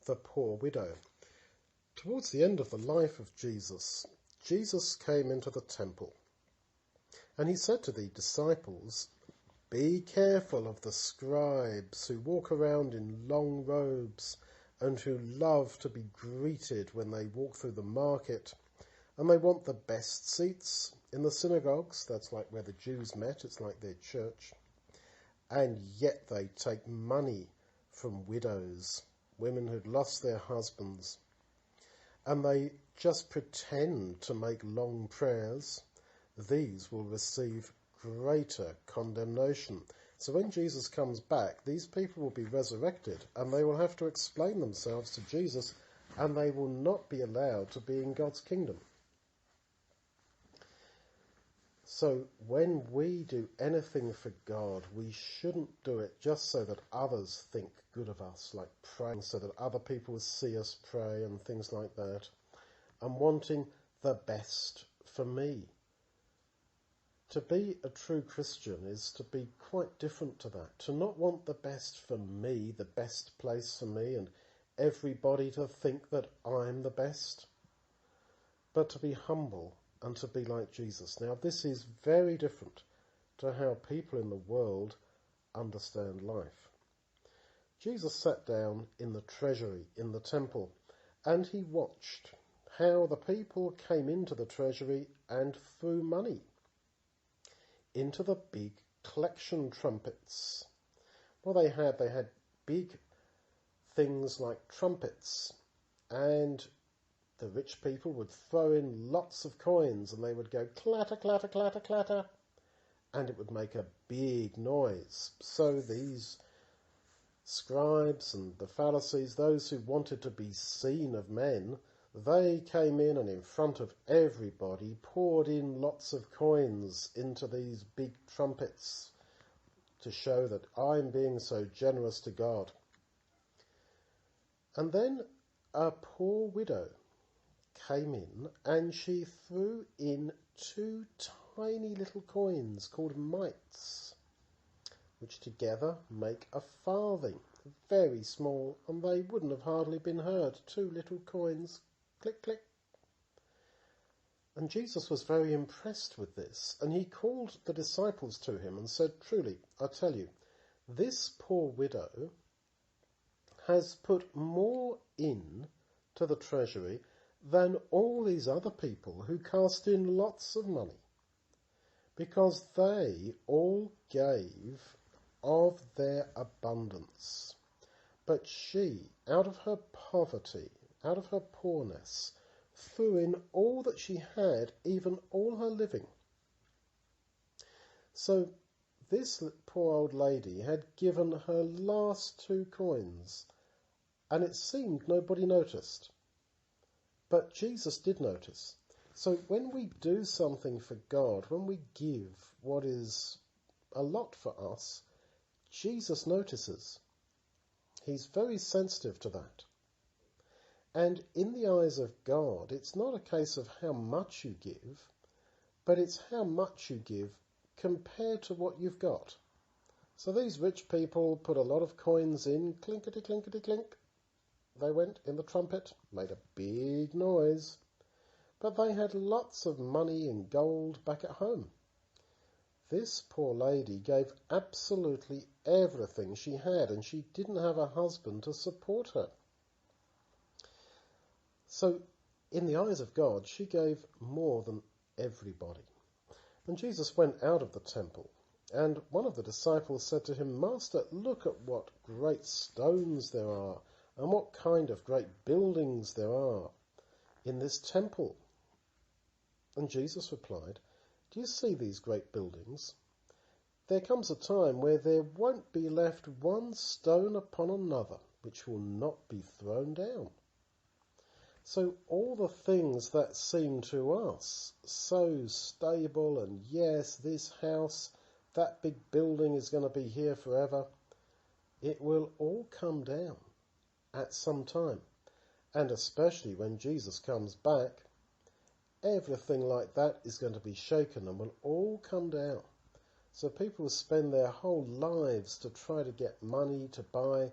the poor widow. Towards the end of the life of Jesus, Jesus came into the temple, and he said to the disciples, "Be careful of the scribes who walk around in long robes and who love to be greeted when they walk through the market, and they want the best seats in the synagogues." That's like where the Jews met, it's like their church. "And yet they take money from widows, women who'd lost their husbands, and they just pretend to make long prayers. These will receive greater condemnation." So when Jesus comes back, these people will be resurrected, and they will have to explain themselves to Jesus, and they will not be allowed to be in God's kingdom. So when we do anything for God, we shouldn't do it just so that others think good of us, like praying so that other people will see us pray and things like that, and wanting the best for me. To be a true Christian is to be quite different to that, to not want the best for me, the best place for me, and everybody to think that I'm the best, but to be humble and to be like Jesus. Now, this is very different to how people in the world understand life. Jesus sat down in the treasury in the temple, and he watched how the people came into the treasury and threw money into the big collection trumpets. Well, they had big things like trumpets, and the rich people would throw in lots of coins, and they would go clatter, clatter, clatter, clatter, and it would make a big noise. So these scribes and the Pharisees, those who wanted to be seen of men, they came in and in front of everybody poured in lots of coins into these big trumpets to show that I'm being so generous to God. And then a poor widow came in, and she threw in 2 tiny little coins called mites, which together make a farthing, very small, and they wouldn't have hardly been heard. 2 little coins, click, click. And Jesus was very impressed with this, and he called the disciples to him and said, "Truly, I tell you, this poor widow has put more in to the treasury than all these other people who cast in lots of money, because they all gave of their abundance. But she, out of her poverty, out of her poorness, threw in all that she had, even all her living." So this poor old lady had given her last 2 coins, and it seemed nobody noticed. But Jesus did notice. So when we do something for God, when we give what is a lot for us, Jesus notices. He's very sensitive to that. And in the eyes of God, it's not a case of how much you give, but it's how much you give compared to what you've got. So these rich people put a lot of coins in, clinkety, clinkety, clink. They went in the trumpet, made a big noise, but they had lots of money and gold back at home. This poor lady gave absolutely everything she had, and she didn't have a husband to support her. So, in the eyes of God, she gave more than everybody. And Jesus went out of the temple, and one of the disciples said to him, "Master, look at what great stones there are, and what kind of great buildings there are in this temple." And Jesus replied, "Do you see these great buildings? There comes a time where there won't be left one stone upon another which will not be thrown down." So all the things that seem to us so stable, and yes, this house, that big building is going to be here forever, it will all come down at some time. And especially when Jesus comes back, everything like that is going to be shaken and will all come down. So people spend their whole lives to try to get money to buy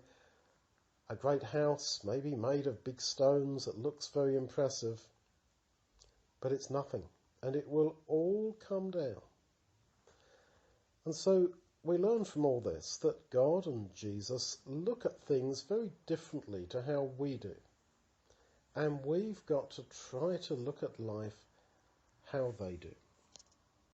A great house may be made of big stones that looks very impressive, but it's nothing, and it will all come down. And so we learn from all this that God and Jesus look at things very differently to how we do. And we've got to try to look at life how they do.